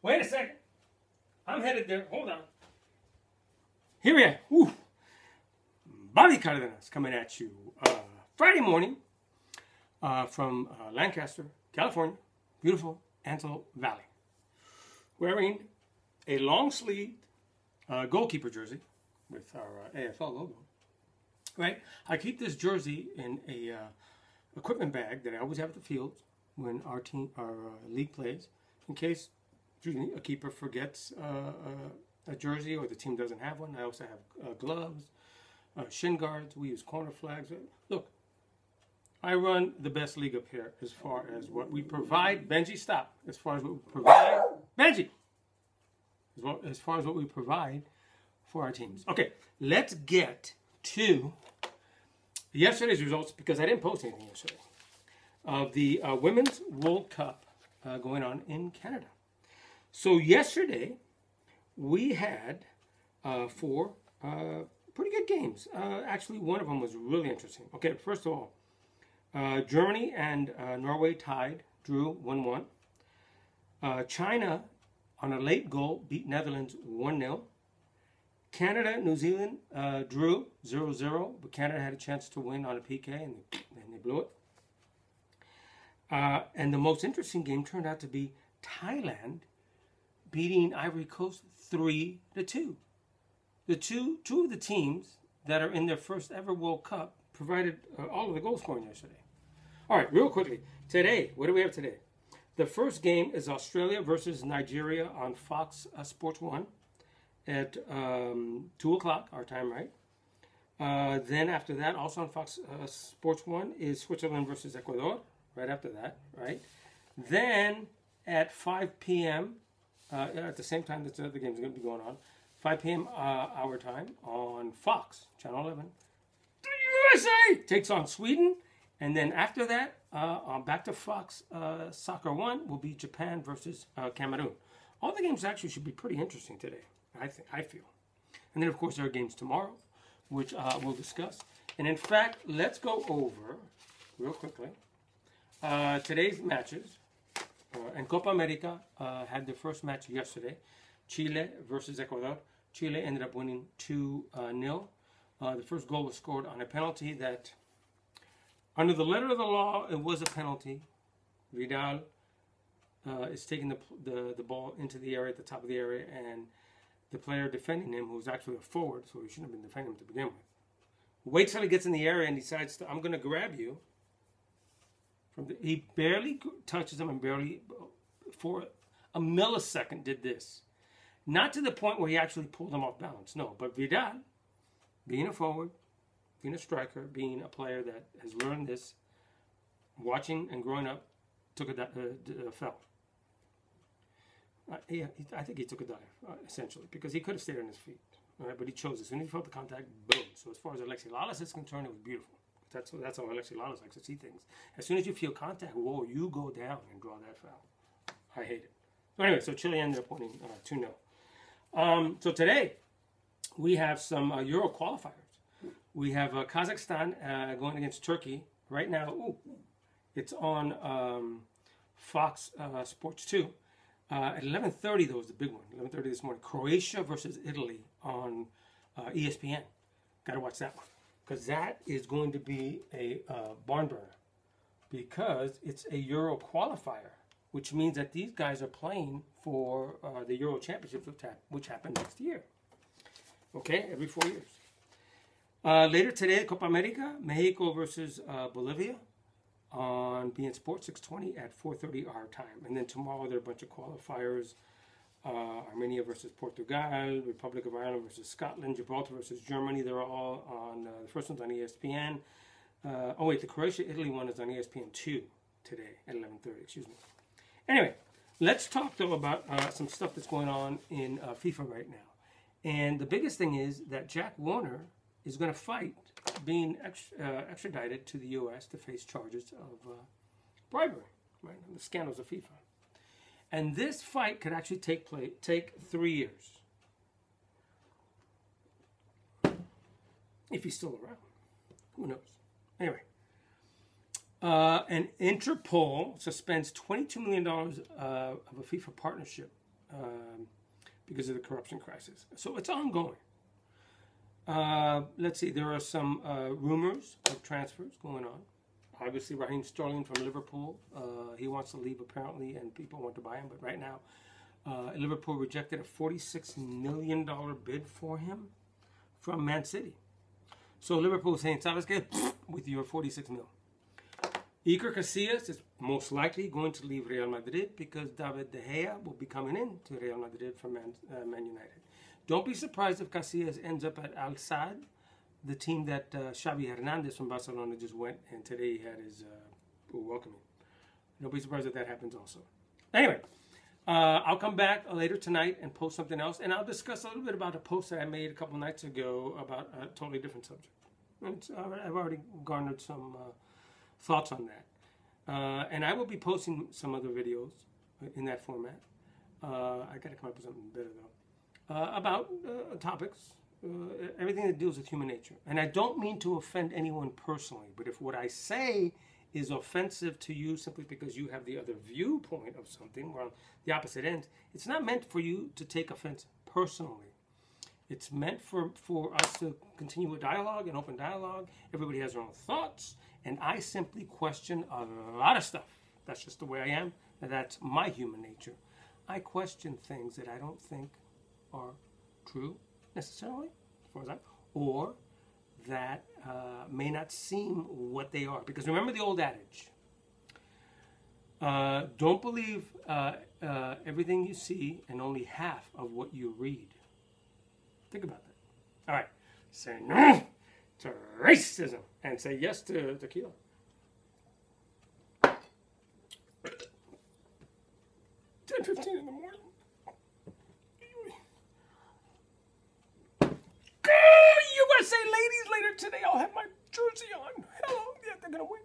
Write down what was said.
Wait a second. I'm headed there. Hold on. Here we are. Woo. Bobby Cardenas coming at you Friday morning from Lancaster, California. Beautiful Antelope Valley. Wearing a long-sleeved goalkeeper jersey with our AFL logo. Right? I keep this jersey in a equipment bag that I always have at the field when our league plays, in case a keeper forgets a jersey or the team doesn't have one. I also have gloves, shin guards. We use corner flags. Look, I run the best league up here as far as what we provide. Benji, stop. As far as what we provide. Benji! As far as what we provide for our teams. Okay, let's get to yesterday's results, because I didn't post anything yesterday, of the Women's World Cup going on in Canada. So yesterday, we had 4 pretty good games. Actually, one of them was really interesting. Okay, first of all, Germany and Norway tied, drew 1-1. China, on a late goal, beat Netherlands 1-0. Canada, New Zealand drew 0-0, but Canada had a chance to win on a PK, and they blew it. And the most interesting game turned out to be Thailand beating Ivory Coast 3-2. The two of the teams that are in their first ever World Cup provided all of the goal scoring yesterday. All right, real quickly. Today, what do we have today? The first game is Australia versus Nigeria on Fox Sports 1 at 2 o'clock, our time, right? Then after that, also on Fox Sports 1, is Switzerland versus Ecuador, right after that, right? Then at 5 p.m., at the same time that the other game is going to be going on, 5 p.m. Our time on Fox, Channel 11, the USA takes on Sweden. And then after that, back to Fox Soccer 1 will be Japan versus Cameroon. All the games actually should be pretty interesting today, I feel. And then, of course, there are games tomorrow, which we'll discuss. And in fact, let's go over, real quickly, today's matches. And Copa America had their first match yesterday. Chile versus Ecuador. Chile ended up winning 2-0. The first goal was scored on a penalty that, under the letter of the law, it was a penalty. Vidal is taking the ball into the area, at the top of the area, and the player defending him, who's actually a forward, so he shouldn't have been defending him to begin with, waits till he gets in the area and decides to, I'm going to grab you. He barely touches him and barely, for a millisecond, did this. Not to the point where he actually pulled him off balance, no. But Vidal, being a forward, being a striker, being a player that has learned this, watching and growing up, took a fell. I think he took a dive, essentially, because he could have stayed on his feet. All right, but he chose. As soon as he felt the contact, boom. So as far as Alexi Lalas is concerned, it was beautiful. That's how Alexi Lalas likes to see things. As soon as you feel contact, whoa, you go down and draw that foul. I hate it. So anyway, so Chile ended up winning 2-0. So today, we have some Euro qualifiers. We have Kazakhstan going against Turkey right now. Ooh, it's on Fox Sports 2. At 11:30, though, is the big one. 11:30 this morning. Croatia versus Italy on ESPN. Got to watch that one, because that is going to be a barn burner, because it's a Euro qualifier, which means that these guys are playing for the Euro Championships, which happen next year. Okay, every 4 years. Later today, Copa America, Mexico versus Bolivia on beIN Sports 620 at 4:30 our time. And then tomorrow there are a bunch of qualifiers. Armenia versus Portugal, Republic of Ireland versus Scotland, Gibraltar versus Germany. They're all on, the first one's on ESPN. Oh wait, the Croatia-Italy one is on ESPN 2 today at 11:30, excuse me. Anyway, let's talk though about some stuff that's going on in FIFA right now. And the biggest thing is that Jack Warner is going to fight being extradited to the U.S. to face charges of bribery, right? The scandals of FIFA. And this fight could actually take 3 years. If he's still around. Who knows? Anyway. And Interpol suspends $22 million of a FIFA partnership because of the corruption crisis. So it's ongoing. Let's see, there are some rumors of transfers going on. Obviously, Raheem Sterling from Liverpool, he wants to leave apparently, and people want to buy him. But right now, Liverpool rejected a $46 million bid for him from Man City. So Liverpool is saying, "Sabes qué? With your 46 mil." Iker Casillas is most likely going to leave Real Madrid because David De Gea will be coming in to Real Madrid from Man United. Don't be surprised if Casillas ends up at Al Sadd, the team that Xavi Hernandez from Barcelona just went, and today he had his welcoming. Don't be surprised if that happens also. Anyway, I'll come back later tonight and post something else, and I'll discuss a little bit about a post that I made a couple nights ago about a totally different subject. I've already garnered some thoughts on that. And I will be posting some other videos in that format. I got to come up with something better, though, about topics. Everything that deals with human nature. And I don't mean to offend anyone personally, but if what I say is offensive to you simply because you have the other viewpoint of something, or on the opposite end, it's not meant for you to take offense personally. It's meant for us to continue a dialogue, an open dialogue. Everybody has their own thoughts, and I simply question a lot of stuff. That's just the way I am, and that's my human nature. I question things that I don't think are true necessarily, as far as or that may not seem what they are. Because remember the old adage, don't believe everything you see and only half of what you read. Think about that. All right. Say no to racism and say yes to tequila. 10:15 in the morning. USA ladies, later today I'll have my jersey on. Hello, yeah, they're gonna win.